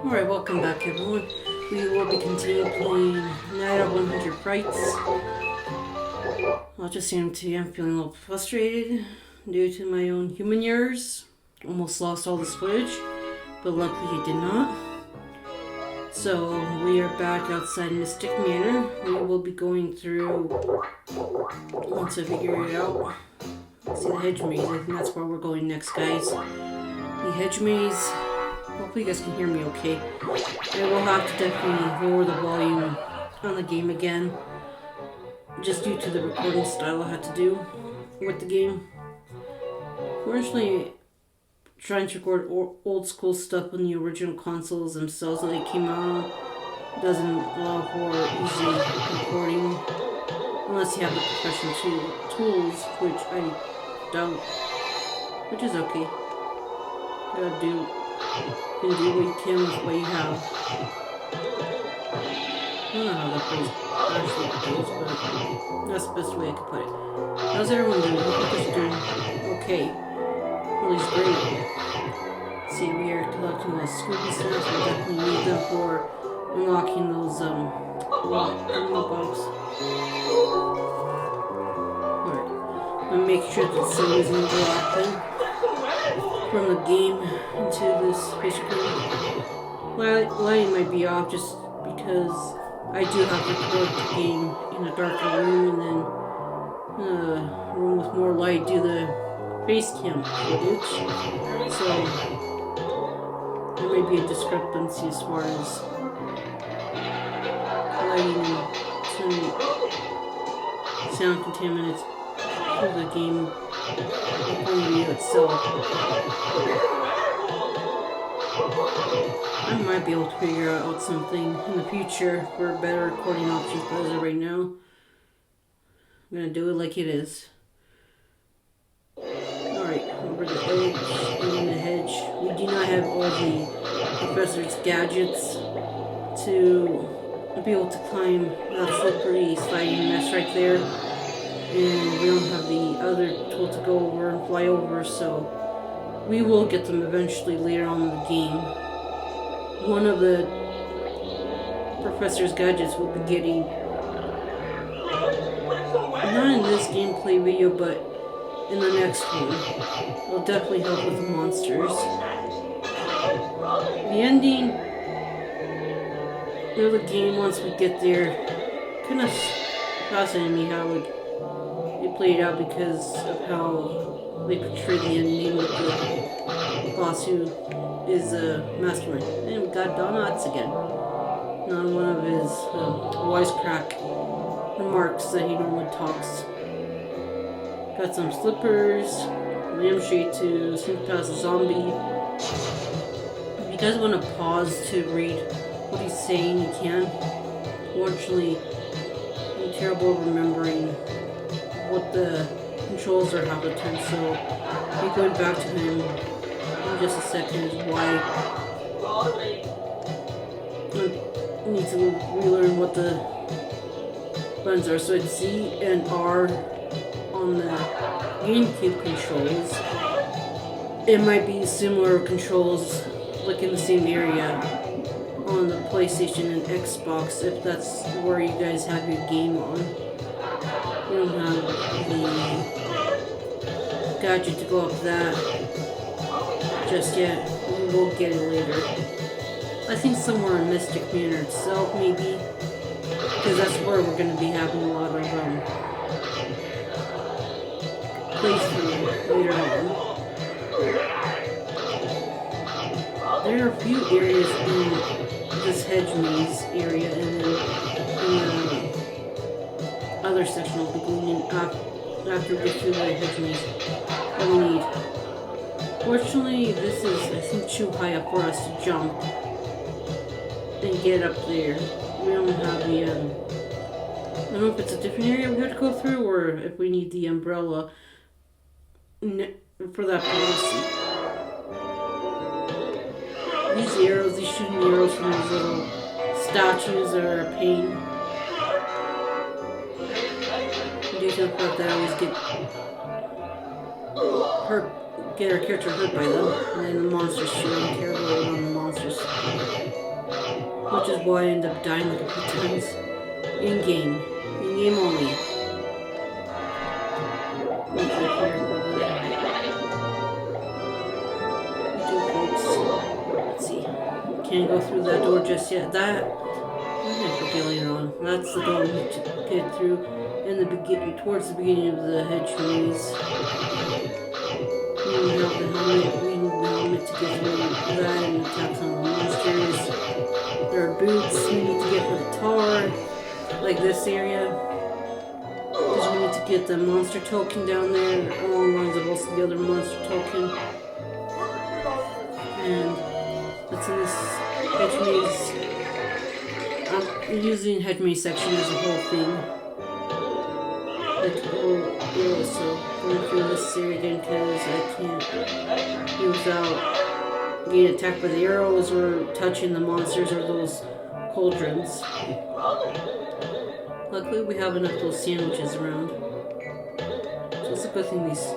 Alright, welcome back everyone. We will be continuing playing Night of 100 Frights. I'll just seem to I'm feeling a little frustrated due to my own human errors. Almost lost all this footage, but luckily I did not. So we are back outside Mystic Manor. We will be going through, once I figure it out, see the hedge maze. I think that's where we're going next, guys. The hedge maze. Hopefully you guys can hear me okay. I will have to definitely lower the volume on the game again, just due to the recording style I had to do with the game. Fortunately, trying to record old school stuff on the original consoles themselves that they came out on doesn't allow for easy recording unless you have the professional tools, which I don't, which is okay. You can do what you can with what you have. I don't know how that phrase actually goes, but that's the best way I could put it. How's everyone doing? Hope you guys are doing okay. At least great. See, we are collecting those Scooby snacks. We definitely need them for unlocking those lock box. Alright. I'm making sure that the sun isn't blocking from the game into this basically. Lighting might be off just because I do have to record the game in a darker room and then a room with more light do the face cam footage. So there may be a discrepancy as far as lighting and sound contaminants for the game video itself. I might be able to figure out something in the future for better recording options, but as of right now, I'm gonna do it like it is. Alright, over the edge, in the hedge. We do not have all the professor's gadgets to be able to climb that slippery sliding mess right there. And we don't have the other tool to go over and fly over, so we will get them eventually later on in the game. One of the professor's gadgets we'll be getting, not in this gameplay video, but in the next one. It'll definitely help with the monsters. The ending of the game, once we get there, kind of fascinated me how it played out because of how they portray the ending with the boss who is a mastermind. And we got Donuts again. Not one of his wisecrack remarks that he normally talks. Got some slippers, lampshade to sneak past a zombie. If you guys want to pause to read what he's saying, you can. Fortunately, I'm terrible at remembering what the controls are half the time, so I'll be going back to him in just a second why I need to relearn what the buttons are. So it's Z and R on the GameCube controls. It might be similar controls like in the same area on the PlayStation and Xbox if that's where you guys have your game on. We don't have the gadget to go up that just yet. We will get it later. I think somewhere in Mystic Manor itself, maybe, because that's where we're going to be having a lot of playthrough later on. There are a few areas in this hedge maze area, and then in the other section will be going in after we get through the hedge maze that we need. Fortunately, this is, I think, too high up for us to jump and get up there. We don't have the, I don't know if it's a different area we have to go through, or if we need the umbrella for that policy. These arrows, these shooting arrows from these little statues are a pain. to the fact that I always get our character hurt by them, and then the monsters shooting terribly on the monsters. Which is why I end up dying like a few times. In-game. In-game only. Let's see. Can't go through that door just yet. That I forget later on. That's the door we need to get through in the towards the beginning of the hedge maze. We need the helmet to get through that and attack some of the monsters. There are boots we need to get for the tower, like this area. Because we need to get the monster token down there, along the lines of also the other monster token. And that's in this hedge maze. I'm using hedge maze section as a whole thing. Like, so going through this area again because I can't do without getting attacked by the arrows or touching the monsters or those cauldrons. Luckily we have enough of those sandwiches around. So it's a good thing these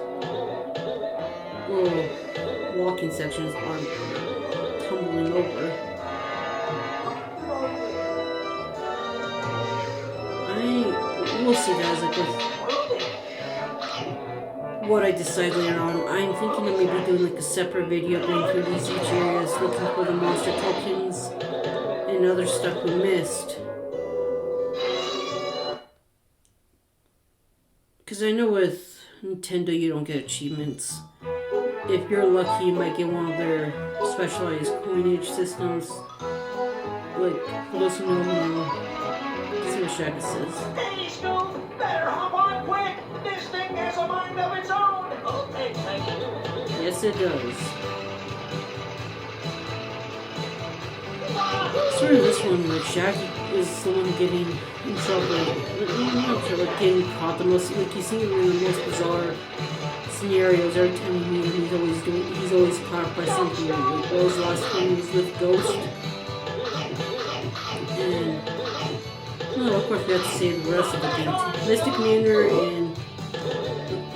little walking sections aren't tumbling over. We'll see guys, like with what I decide later on. I'm thinking of maybe doing like a separate video going through these each areas, looking for the monster tokens and other stuff we missed. Because I know with Nintendo you don't get achievements. If you're lucky you might get one of their specialized coinage systems. Like, for those who know, let's see what Shaggy says. Hey, Scoop! Better hop on quick! This thing has a mind of its own! Okay, thank you. Yes, it does. Sort of this one, like Shaggy is the one getting in trouble. Like getting caught the most. Like you see him in the most bizarre scenarios. Every time you meet him, he's always caught by something. Like what was the last time he was with Ghost? And well, of course we have to save the rest of the game. Mystic Manor and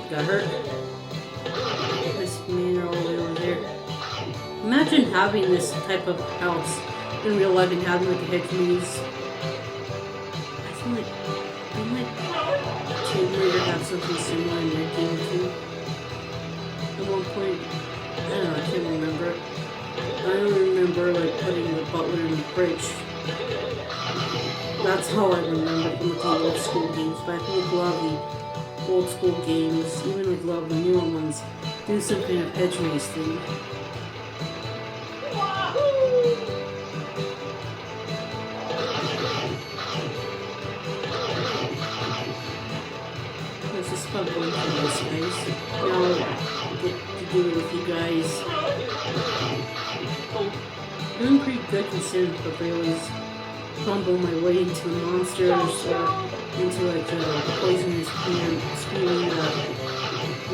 got hurt. Mystic Manor all the way over there. Imagine having this type of house in real life and having like a hedge maze. I feel like they might Tomb Raider have something similar in their game too. At one point, I don't know, I can't remember. I don't remember like putting the butler in the fridge. That's how I remember from the old school games, but I think a lot of the old school games, even like a lot of the newer ones, do some kind of hedge maze thing. This is fun going through this, guys. Now I'll get to do it with you guys. Doing pretty good considering, but they always fumble my way into the monsters or into like the poisonous spewing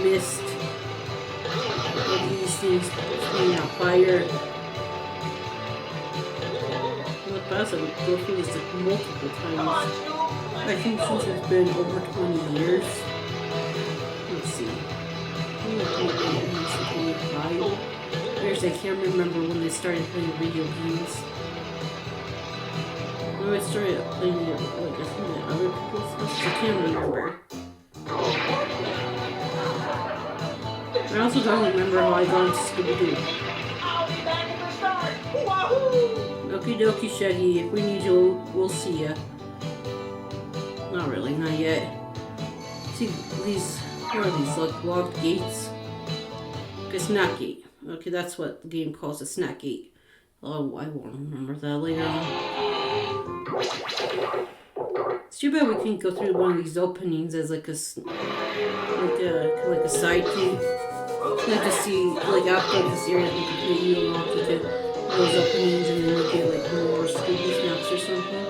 mist. Like these things spewing out fire. Not fast, I would go through this like multiple times. I think since it's been over 20 years. Let's see. I can't remember when I started playing video games. When I started playing it, like I think at other people's stuff, I can't remember. I also don't remember how I got into Scooby-Doo. I'll be back at the start! Wahoo! Okie dokie, Shaggy. If we need you, we'll see ya. Not really, not yet. See, these, what are these, like locked gates? Like a snack gate. Okay, that's what the game calls a snack gate. Oh, I won't remember that later on. It's too bad we can't go through one of these openings as like a side thing. Like to see, like after this area has been completely unlocked, you get those openings and then you get like more Scooby snacks or something.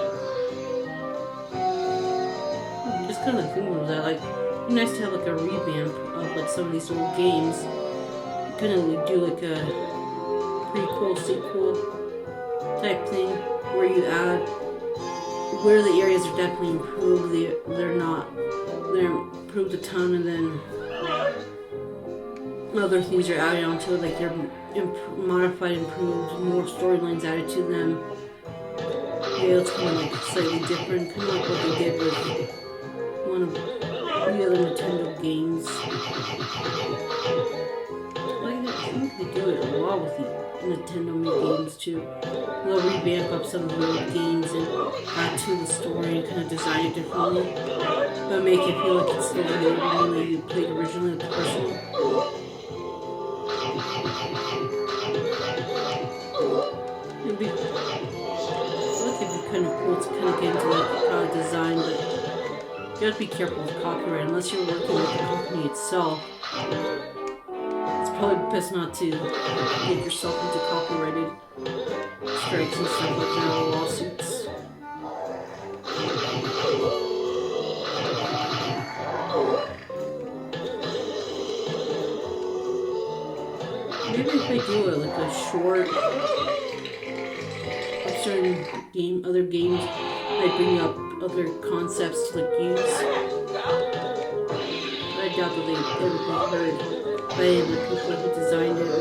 I'm just kind of thinking of that, like, it'd be nice to have like a revamp of like some of these old games. Kind of like do like a prequel, sequel type thing where you add where the areas are definitely improved, they're improved a ton, and then other things are added onto it, like they're modified, improved, more storylines added to them. Yeah, it's kind of like slightly different, kind of like what they did with one of the other Nintendo games. Like I think they do it a lot with the Nintendo games too. They'll revamp up some of the old games and add to the story and kind of design it differently, but make it feel like it's still the game that you played originally with the person. It'd be kind of cool to kind of get into that product design, but you have to be careful with copyright unless you're working with the company itself. It's probably best not to get yourself into copyrighted strikes and stuff like that, or lawsuits. Maybe if I do like a short certain other games, I bring up other concepts to like use. I doubt that they've ever been heard by any of the people who designed it, or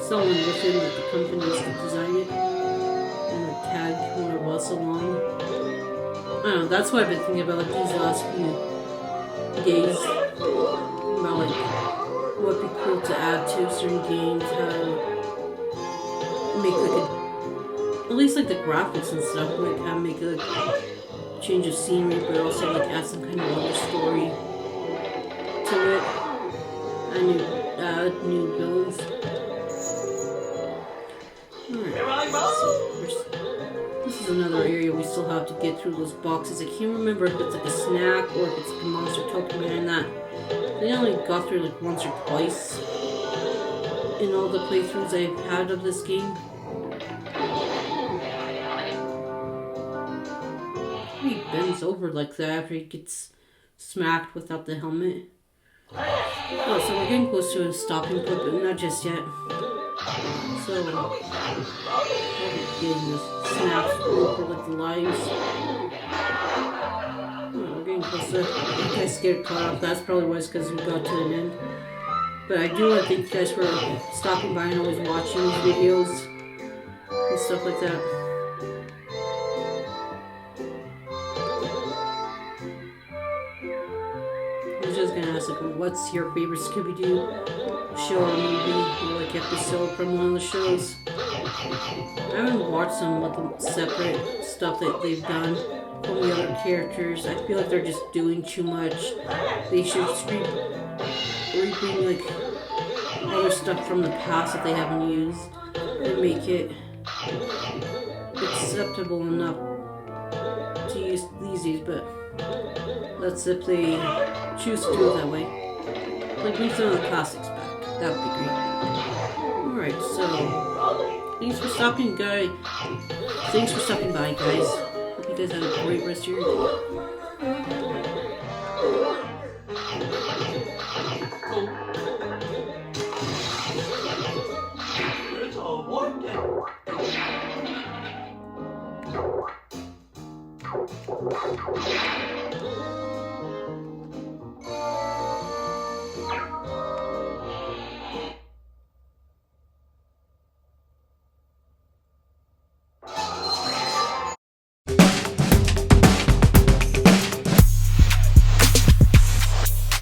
someone within the companies that designed it, and tag one of us along. I don't know, that's what I've been thinking about like these last few days, about like what would be cool to add to certain games, how to make like at least like the graphics and stuff, like how to make like change of scenery, but also like add some kind of other story to it. Add new villains. Alright, this is another area we still have to get through those boxes. I can't remember if it's like a snack or if it's like a monster token behind that. I only got through like once or twice in all the playthroughs I've had of this game. He bends over like that after he gets smacked without the helmet. Oh, so we're getting close to a stopping point, but not just yet. So, I'll be getting this snaps for like the lives. Oh, we're getting closer. I think I scared caught off. That's probably why, because we got to an end. But I do want to thank you guys for stopping by and always watching these videos and stuff like that. I was just gonna ask, like, what's your favorite Scooby-Doo show or movie or like episode from one of the shows? I haven't watched some like separate stuff that they've done from the other characters. I feel like they're just doing too much. They should bring like other stuff from the past that they haven't used and make it acceptable enough to use these days, but that's if they choose to do it that way. Like bring some of the classics back. That would be great. Alright, so thanks for stopping by, guys. Hope you guys have a great rest of your day. It's a wonder.